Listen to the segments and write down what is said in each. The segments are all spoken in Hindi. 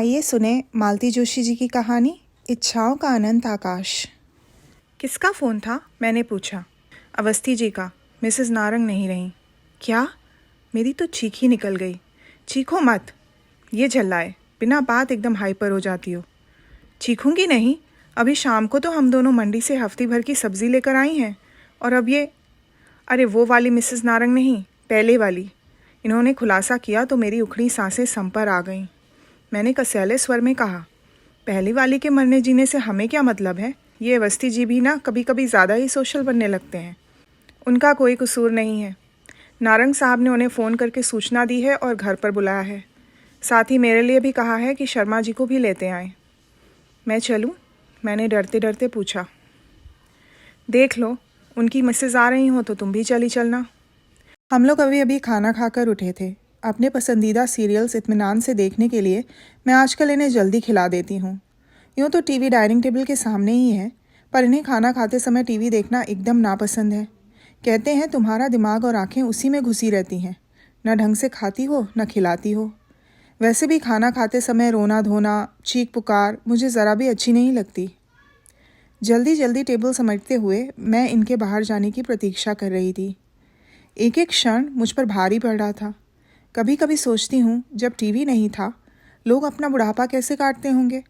आइए सुने मालती जोशी जी की कहानी इच्छाओं का अनंत आकाश। किसका फ़ोन था? मैंने पूछा। अवस्थी जी का। मिसेस नारंग नहीं रहीं। क्या? मेरी तो चीख ही निकल गई। चीखो मत, ये झल्लाए, बिना बात एकदम हाइपर हो जाती हो। चीखूंगी नहीं, अभी शाम को तो हम दोनों मंडी से हफ्ते भर की सब्ज़ी लेकर आई हैं, और अब ये। अरे वो वाली मिसेस नारंग नहीं, पहले वाली। इन्होंने खुलासा किया तो मेरी उखड़ी सांसें सम पर आ गईं। मैंने कसैले स्वर में कहा, पहली वाली के मरने जीने से हमें क्या मतलब है? ये अवस्थी जी भी ना कभी कभी ज़्यादा ही सोशल बनने लगते हैं। उनका कोई कसूर नहीं है। नारंग साहब ने उन्हें फ़ोन करके सूचना दी है और घर पर बुलाया है। साथ ही मेरे लिए भी कहा है कि शर्मा जी को भी लेते आएं। मैं चलूं? मैंने डरते डरते पूछा। देख लो, उनकी मिसेज आ रही हो तो तुम भी चली चलना। हम लोग अभी अभी खाना खाकर उठे थे। अपने पसंदीदा सीरियल्स इत्मीनान से देखने के लिए मैं आजकल इन्हें जल्दी खिला देती हूँ। यूँ तो टीवी डाइनिंग टेबल के सामने ही है, पर इन्हें खाना खाते समय टीवी देखना एकदम नापसंद है। कहते हैं तुम्हारा दिमाग और आंखें उसी में घुसी रहती हैं, न ढंग से खाती हो न खिलाती हो। वैसे भी खाना खाते समय रोना धोना, चीख पुकार मुझे ज़रा भी अच्छी नहीं लगती। जल्दी जल्दी टेबल समेटते हुए मैं इनके बाहर जाने की प्रतीक्षा कर रही थी। एक एक क्षण मुझ पर भारी पड़ रहा था। कभी कभी सोचती हूँ, जब टीवी नहीं था लोग अपना बुढ़ापा कैसे काटते होंगे।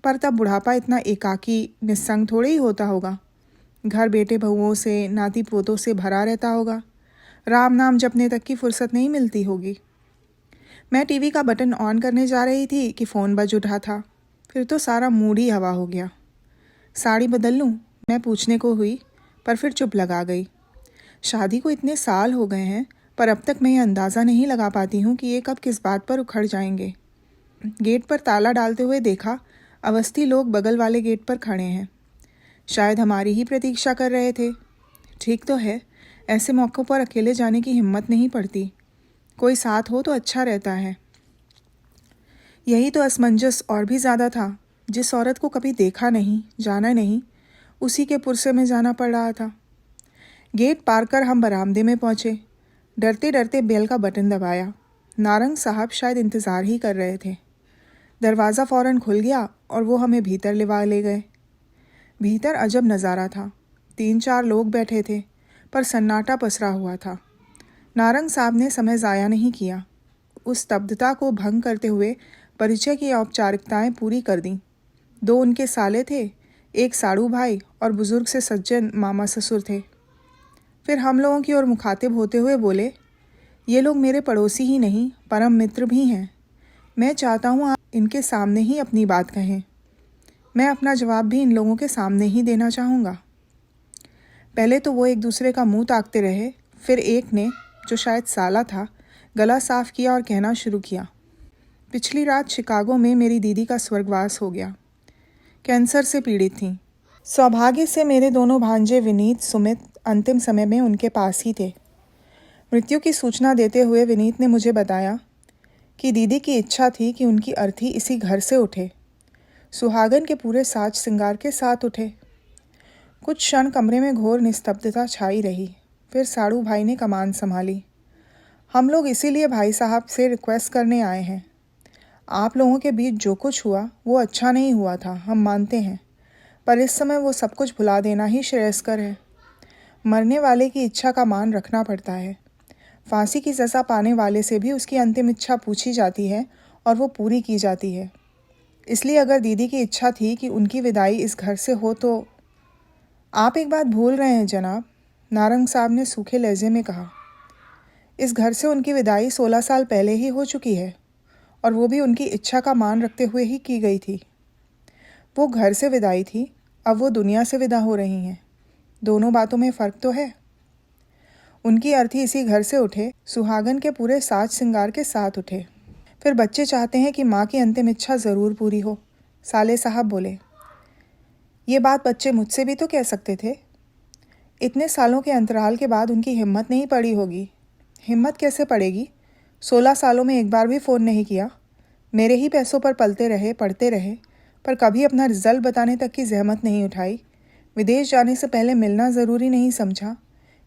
पर तब बुढ़ापा इतना एकाकी निस्संग थोड़े ही होता होगा। घर बेटे बहुओं से, नाती पोतों से भरा रहता होगा। राम नाम जपने तक की फुर्सत नहीं मिलती होगी। मैं टीवी का बटन ऑन करने जा रही थी कि फ़ोन बज उठा था। फिर तो सारा मूड ही हवा हो गया। साड़ी बदल लूँ, मैं पूछने को हुई, पर फिर चुप लगा गई। शादी को इतने साल हो गए हैं, पर अब तक मैं ये अंदाज़ा नहीं लगा पाती हूँ कि ये कब किस बात पर उखड़ जाएंगे। गेट पर ताला डालते हुए देखा, अवस्थी लोग बगल वाले गेट पर खड़े हैं। शायद हमारी ही प्रतीक्षा कर रहे थे। ठीक तो है, ऐसे मौक़ों पर अकेले जाने की हिम्मत नहीं पड़ती। कोई साथ हो तो अच्छा रहता है। यही तो असमंजस और भी ज़्यादा था। जिस औरत को कभी देखा नहीं, जाना नहीं, उसी के पुरसे में जाना पड़ रहा था। गेट पार कर हम बरामदे में पहुँचे। डरते डरते बेल का बटन दबाया। नारंग साहब शायद इंतज़ार ही कर रहे थे। दरवाज़ा फ़ौरन खुल गया और वो हमें भीतर ले गए। भीतर अजब नज़ारा था। 3-4 लोग बैठे थे, पर सन्नाटा पसरा हुआ था। नारंग साहब ने समय ज़ाया नहीं किया। उस स्तब्धता को भंग करते हुए परिचय की औपचारिकताएं पूरी कर दी। 2 उनके साले थे, एक साड़ू भाई और बुज़ुर्ग से सज्जन मामा ससुर थे। फिर हम लोगों की ओर मुखातिब होते हुए बोले, ये लोग मेरे पड़ोसी ही नहीं, परम मित्र भी हैं। मैं चाहता हूँ आप इनके सामने ही अपनी बात कहें। मैं अपना जवाब भी इन लोगों के सामने ही देना चाहूँगा। पहले तो वो एक दूसरे का मुंह ताकते रहे। फिर एक ने, जो शायद साला था, गला साफ किया और कहना शुरू किया, पिछली रात शिकागो में मेरी दीदी का स्वर्गवास हो गया। कैंसर से पीड़ित थी। सौभाग्य से मेरे दोनों भांजे विनीत, सुमित अंतिम समय में उनके पास ही थे। मृत्यु की सूचना देते हुए विनीत ने मुझे बताया कि दीदी की इच्छा थी कि उनकी अर्थी इसी घर से उठे, सुहागन के पूरे साज श्रृंगार के साथ उठे। कुछ क्षण कमरे में घोर निस्तब्धता छाई रही। फिर साड़ू भाई ने कमान संभाली। हम लोग इसीलिए भाई साहब से रिक्वेस्ट करने आए हैं। आप लोगों के बीच जो कुछ हुआ वो अच्छा नहीं हुआ था, हम मानते हैं, पर इस समय वो सब कुछ भुला देना ही श्रेयस्कर है। मरने वाले की इच्छा का मान रखना पड़ता है। फांसी की सज़ा पाने वाले से भी उसकी अंतिम इच्छा पूछी जाती है और वो पूरी की जाती है। इसलिए अगर दीदी की इच्छा थी कि उनकी विदाई इस घर से हो तो। आप एक बात भूल रहे हैं जनाब, नारंग साहब ने सूखे लहजे में कहा। इस घर से उनकी विदाई 16 साल पहले ही हो चुकी है, और वो भी उनकी इच्छा का मान रखते हुए ही की गई थी। वो घर से विदाई थी, अब वो दुनिया से विदा हो रही हैं। दोनों बातों में फ़र्क तो है। उनकी अर्थी इसी घर से उठे, सुहागन के पूरे साज श्रृंगार के साथ उठे। फिर बच्चे चाहते हैं कि माँ की अंतिम इच्छा ज़रूर पूरी हो। साले साहब बोले, ये बात बच्चे मुझसे भी तो कह सकते थे। इतने सालों के अंतराल के बाद उनकी हिम्मत नहीं पड़ी होगी। हिम्मत कैसे पड़ेगी? 16 सालों में एक बार भी फ़ोन नहीं किया। मेरे ही पैसों पर पलते रहे, पढ़ते रहे, पर कभी अपना रिजल्ट बताने तक की जहमत नहीं उठाई। विदेश जाने से पहले मिलना ज़रूरी नहीं समझा।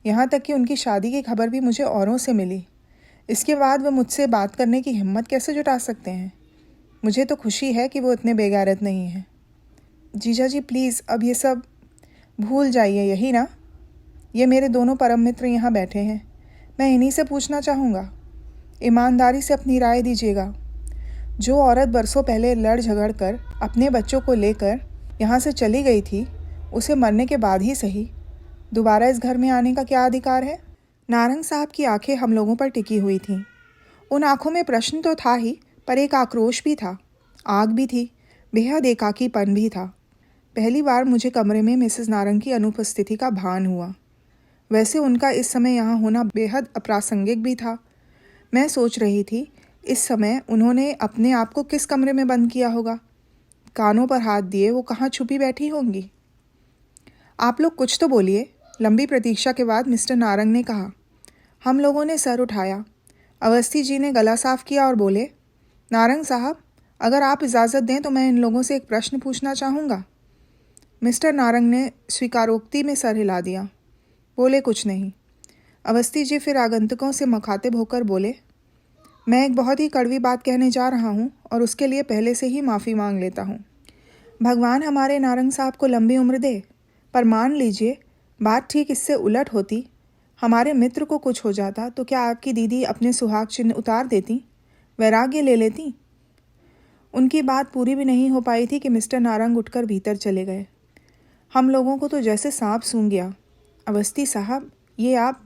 यहाँ तक कि उनकी शादी की खबर भी मुझे औरों से मिली। इसके बाद वे मुझसे बात करने की हिम्मत कैसे जुटा सकते हैं? मुझे तो खुशी है कि वो इतने बेगैरत नहीं हैं। जीजा जी प्लीज़ अब ये सब भूल जाइए, यही ना? ये मेरे दोनों परम मित्र यहाँ बैठे हैं, मैं इन्हीं से पूछना चाहूँगा। ईमानदारी से अपनी राय दीजिएगा। जो औरत बरसों पहले लड़ झगड़ कर अपने बच्चों को लेकर यहाँ से चली गई थी, उसे मरने के बाद ही सही दोबारा इस घर में आने का क्या अधिकार है? नारंग साहब की आंखें हम लोगों पर टिकी हुई थीं। उन आंखों में प्रश्न तो था ही, पर एक आक्रोश भी था, आग भी थी, बेहद एकाकीपन भी था। पहली बार मुझे कमरे में मिसेस नारंग की अनुपस्थिति का भान हुआ। वैसे उनका इस समय यहाँ होना बेहद अप्रासंगिक भी था। मैं सोच रही थी, इस समय उन्होंने अपने आप को किस कमरे में बंद किया होगा? कानों पर हाथ दिए वो कहाँ छुपी बैठी होंगी? आप लोग कुछ तो बोलिए। लंबी प्रतीक्षा के बाद मिस्टर नारंग ने कहा। हम लोगों ने सर उठाया। अवस्थी जी ने गला साफ किया और बोले, नारंग साहब, अगर आप इजाज़त दें तो मैं इन लोगों से एक प्रश्न पूछना चाहूँगा। मिस्टर नारंग ने स्वीकारोक्ति में सर हिला दिया। बोले कुछ नहीं। अवस्थी जी फिर आगंतुकों से मुखातिब होकर बोले, मैं एक बहुत ही कड़वी बात कहने जा रहा हूँ और उसके लिए पहले से ही माफ़ी मांग लेता हूँ। भगवान हमारे नारंग साहब को लंबी उम्र दे, पर मान लीजिए बात ठीक इससे उलट होती, हमारे मित्र को कुछ हो जाता तो क्या आपकी दीदी अपने सुहाग चिन्ह उतार देती, वैराग्य ले लेती? उनकी बात पूरी भी नहीं हो पाई थी कि मिस्टर नारंग उठकर भीतर चले गए। हम लोगों को तो जैसे सांप सूंघ गया। अवस्थी साहब, ये आप,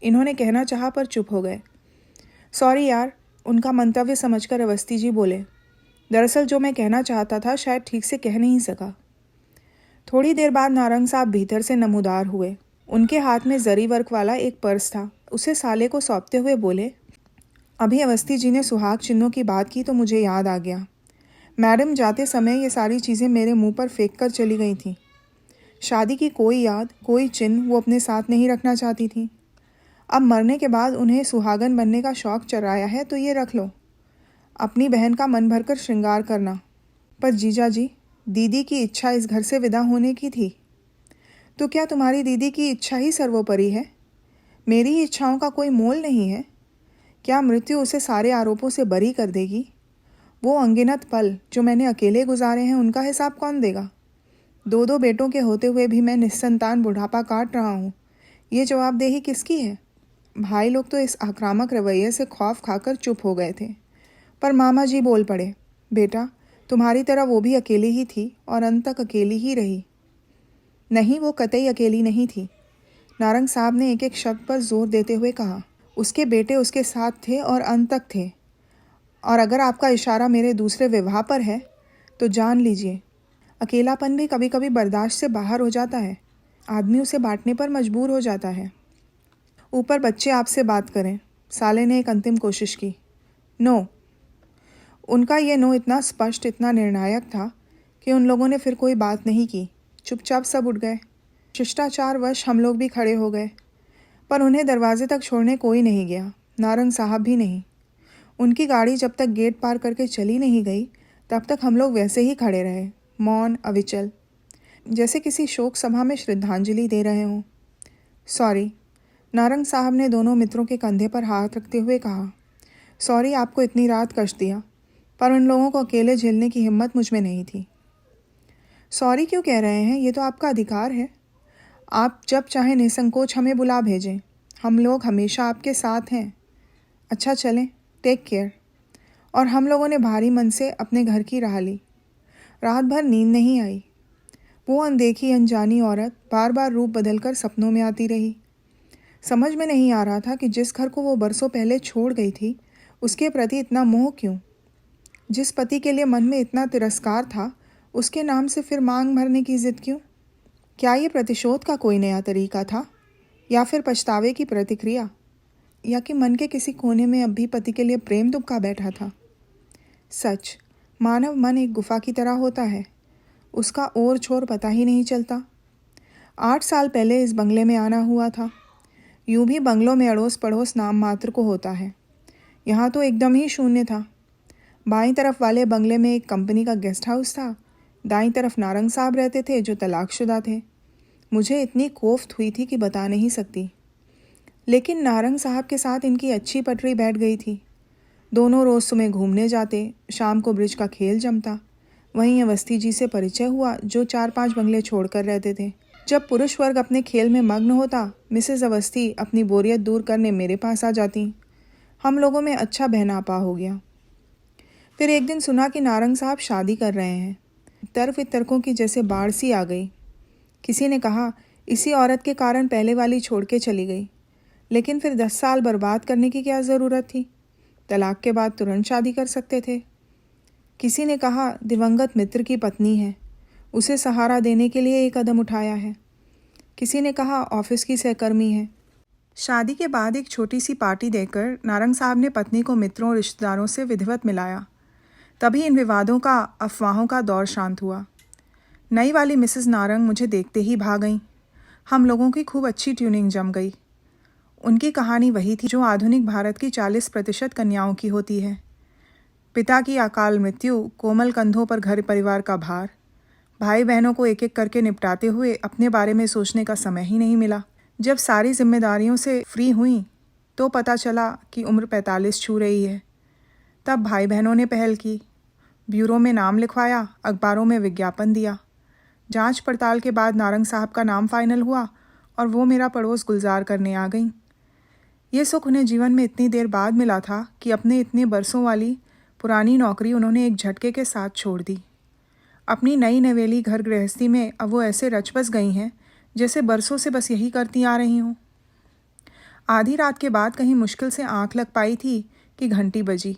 इन्होंने कहना चाहा पर चुप हो गए। सॉरी यार, उनका मंतव्य समझकर अवस्थी जी बोले, दरअसल जो मैं कहना चाहता था शायद ठीक से कह नहीं सका। थोड़ी देर बाद नारंग साहब भीतर से नमूदार हुए। उनके हाथ में जरी वर्क वाला एक पर्स था। उसे साले को सौंपते हुए बोले, अभी अवस्थी जी ने सुहाग चिन्हों की बात की तो मुझे याद आ गया। मैडम जाते समय ये सारी चीज़ें मेरे मुंह पर फेंक कर चली गई थीं। शादी की कोई याद, कोई चिन्ह वो अपने साथ नहीं रखना चाहती थी। अब मरने के बाद उन्हें सुहागन बनने का शौक़ चराया है तो ये रख लो, अपनी बहन का मन भरकर श्रृंगार करना। पर जीजा जी, दीदी की इच्छा इस घर से विदा होने की थी। तो क्या तुम्हारी दीदी की इच्छा ही सर्वोपरि है? मेरी इच्छाओं का कोई मोल नहीं है? क्या मृत्यु उसे सारे आरोपों से बरी कर देगी? वो अनगिनत पल जो मैंने अकेले गुजारे हैं उनका हिसाब कौन देगा? दो दो बेटों के होते हुए भी मैं निस्संतान बुढ़ापा काट रहा हूँ। ये जवाबदेही किसकी है? भाई लोग तो इस आक्रामक रवैये से खौफ खाकर चुप हो गए थे, पर मामा जी बोल पड़े, बेटा तुम्हारी तरह वो भी अकेली ही थी और अंत तक अकेली ही रही। नहीं, वो कतई अकेली नहीं थी। नारंग साहब ने एक एक शब्द पर जोर देते हुए कहा, उसके बेटे उसके साथ थे और अंत तक थे। और अगर आपका इशारा मेरे दूसरे विवाह पर है तो जान लीजिए, अकेलापन भी कभी कभी बर्दाश्त से बाहर हो जाता है। आदमी उसे बांटने पर मजबूर हो जाता है। ऊपर बच्चे आपसे बात करें। साले ने एक अंतिम कोशिश की। नो। उनका ये नो इतना स्पष्ट, इतना निर्णायक था कि उन लोगों ने फिर कोई बात नहीं की। चुपचाप सब उठ गए। शिष्टाचारवश हम लोग भी खड़े हो गए, पर उन्हें दरवाजे तक छोड़ने कोई नहीं गया, नारंग साहब भी नहीं। उनकी गाड़ी जब तक गेट पार करके चली नहीं गई तब तक हम लोग वैसे ही खड़े रहे, मौन, अविचल, जैसे किसी शोक सभा में श्रद्धांजलि दे रहे हों। सॉरी, नारंग साहब ने दोनों मित्रों के कंधे पर हाथ रखते हुए कहा। सॉरी आपको इतनी रात कष्ट दिया, पर उन लोगों को अकेले झेलने की हिम्मत मुझ में नहीं थी। सॉरी क्यों कह रहे हैं? ये तो आपका अधिकार है। आप जब चाहें निसंकोच हमें बुला भेजें, हम लोग हमेशा आपके साथ हैं। अच्छा चलें, टेक केयर। और हम लोगों ने भारी मन से अपने घर की राह ली। रात भर नींद नहीं आई। वो अनदेखी अनजानी औरत बार बार रूप बदलकर सपनों में आती रही। समझ में नहीं आ रहा था कि जिस घर को वो बरसों पहले छोड़ गई थी उसके प्रति इतना मोह क्यों। जिस पति के लिए मन में इतना तिरस्कार था उसके नाम से फिर मांग भरने की जिद क्यों? क्या ये प्रतिशोध का कोई नया तरीका था, या फिर पछतावे की प्रतिक्रिया, या कि मन के किसी कोने में अब भी पति के लिए प्रेम दुबका बैठा था? सच, मानव मन एक गुफा की तरह होता है, उसका ओर छोर पता ही नहीं चलता। 8 साल पहले इस बंगले में आना हुआ था। यूं भी बंगलों में अड़ोस पड़ोस नाम मात्र को होता है, यहाँ तो एकदम ही शून्य था। बाईं तरफ वाले बंगले में एक कंपनी का गेस्ट हाउस था, दाईं तरफ नारंग साहब रहते थे जो तलाकशुदा थे। मुझे इतनी कोफ्त हुई थी कि बता नहीं सकती, लेकिन नारंग साहब के साथ इनकी अच्छी पटरी बैठ गई थी। दोनों रोज़ सुबह घूमने जाते, शाम को ब्रिज का खेल जमता। वहीं अवस्थी जी से परिचय हुआ जो 4-5 बंगले छोड़कर रहते थे। जब पुरुष वर्ग अपने खेल में मग्न होता, मिसेस अवस्थी अपनी बोरियत दूर करने मेरे पास आ जाती। हम लोगों में अच्छा बहनापा हो गया। फिर एक दिन सुना कि नारंग साहब शादी कर रहे हैं। तर्क वितर्कों की जैसे बाढ़ सी आ गई। किसी ने कहा इसी औरत के कारण पहले वाली छोड़ के चली गई, लेकिन फिर 10 साल बर्बाद करने की क्या ज़रूरत थी? तलाक के बाद तुरंत शादी कर सकते थे। किसी ने कहा दिवंगत मित्र की पत्नी है, उसे सहारा देने के लिए एक कदम उठाया है। किसी ने कहा ऑफिस की सहकर्मी है। शादी के बाद एक छोटी सी पार्टी देकर नारंग साहब ने पत्नी को मित्रों और रिश्तेदारों से विधिवत मिलाया। तभी इन विवादों का, अफवाहों का दौर शांत हुआ। नई वाली मिसेस नारंग मुझे देखते ही भाग गईं। हम लोगों की खूब अच्छी ट्यूनिंग जम गई। उनकी कहानी वही थी जो आधुनिक भारत की 40% कन्याओं की होती है। पिता की अकाल मृत्यु, कोमल कंधों पर घर परिवार का भार, भाई बहनों को एक एक करके निपटाते हुए अपने बारे में सोचने का समय ही नहीं मिला। जब सारी जिम्मेदारियों से फ्री हुई तो पता चला कि उम्र 45 छू रही है। तब भाई बहनों ने पहल की, ब्यूरो में नाम लिखवाया, अखबारों में विज्ञापन दिया। जांच पड़ताल के बाद नारंग साहब का नाम फाइनल हुआ और वो मेरा पड़ोस गुलजार करने आ गईं। ये सुख उन्हें जीवन में इतनी देर बाद मिला था कि अपने इतने बरसों वाली पुरानी नौकरी उन्होंने एक झटके के साथ छोड़ दी। अपनी नई नवेली घर गृहस्थी में अब वो ऐसे रच बस गई हैं जैसे बरसों से बस यही करती आ रही हूँ। आधी रात के बाद कहीं मुश्किल से आंख लग पाई थी कि घंटी बजी।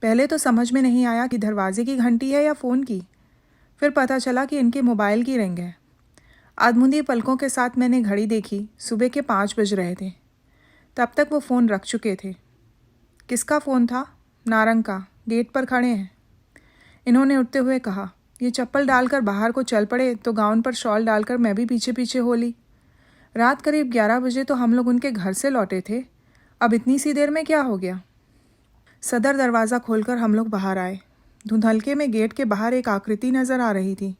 पहले तो समझ में नहीं आया कि दरवाजे की घंटी है या फ़ोन की। फिर पता चला कि इनके मोबाइल की रिंग है। आधमुंदी पलकों के साथ मैंने घड़ी देखी, सुबह के 5 बज रहे थे। तब तक वो फ़ोन रख चुके थे। किसका फ़ोन था? नारंग का। गेट पर खड़े हैं। इन्होंने उठते हुए कहा, ये चप्पल डालकर बाहर को चल पड़े तो गाउन पर शॉल डालकर मैं भी पीछे पीछे हो ली। रात करीब 11 बजे तो हम लोग उनके घर से लौटे थे। अब इतनी सी देर में क्या हो गया? सदर दरवाज़ा खोलकर हम लोग बाहर आए। धुंधलके में गेट के बाहर एक आकृति नज़र आ रही थी।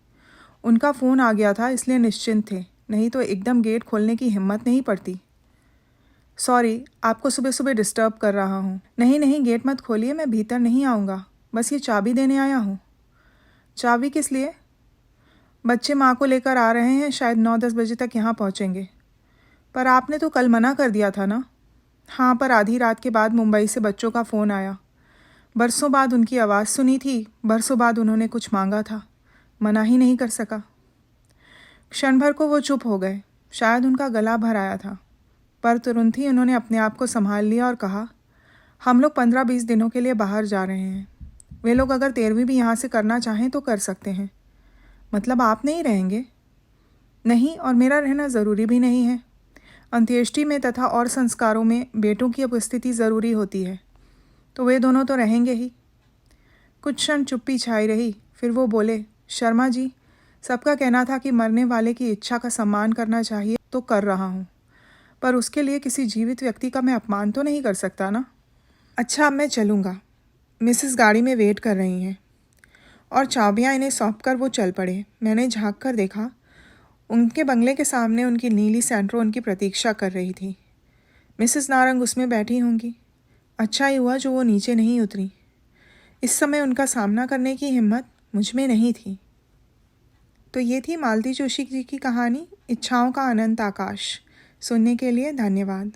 उनका फ़ोन आ गया था इसलिए निश्चिंत थे, नहीं तो एकदम गेट खोलने की हिम्मत नहीं पड़ती। सॉरी, आपको सुबह सुबह डिस्टर्ब कर रहा हूँ। नहीं नहीं, गेट मत खोलिए, मैं भीतर नहीं आऊँगा, बस ये चाबी देने आया हूँ। चाबी किस लिए? बच्चे माँ को लेकर आ रहे हैं, शायद 9-10 बजे तक यहाँ पहुँचेंगे। पर आपने तो कल मना कर दिया था ना? हाँ, पर आधी रात के बाद मुंबई से बच्चों का फ़ोन आया। बरसों बाद उनकी आवाज़ सुनी थी, बरसों बाद उन्होंने कुछ मांगा था, मना ही नहीं कर सका। क्षण भर को वो चुप हो गए, शायद उनका गला भर आया था, पर तुरंत ही उन्होंने अपने आप को संभाल लिया और कहा, हम लोग 15-20 दिनों के लिए बाहर जा रहे हैं। वे लोग अगर 13वीं भी यहाँ से करना चाहें तो कर सकते हैं। मतलब आप नहीं रहेंगे? नहीं, और मेरा रहना ज़रूरी भी नहीं है। अंत्येष्टि में तथा और संस्कारों में बेटों की उपस्थिति ज़रूरी होती है, तो वे दोनों तो रहेंगे ही। कुछ क्षण चुप्पी छाई रही, फिर वो बोले, शर्मा जी, सबका कहना था कि मरने वाले की इच्छा का सम्मान करना चाहिए, तो कर रहा हूँ, पर उसके लिए किसी जीवित व्यक्ति का मैं अपमान तो नहीं कर सकता ना। अच्छा, अब मैं चलूँगा। मिसेस गाड़ी में वेट कर रही हैं। और चाबियाँ इन्हें सौंप कर वो चल पड़े। मैंने झाँक कर देखा, उनके बंगले के सामने उनकी नीली सैंट्रो उनकी प्रतीक्षा कर रही थी। मिसेस नारंग उसमें बैठी होंगी। अच्छा ही हुआ जो वो नीचे नहीं उतरी। इस समय उनका सामना करने की हिम्मत मुझ में नहीं थी। तो ये थी मालती जोशी जी की कहानी इच्छाओं का अनंत आकाश। सुनने के लिए धन्यवाद।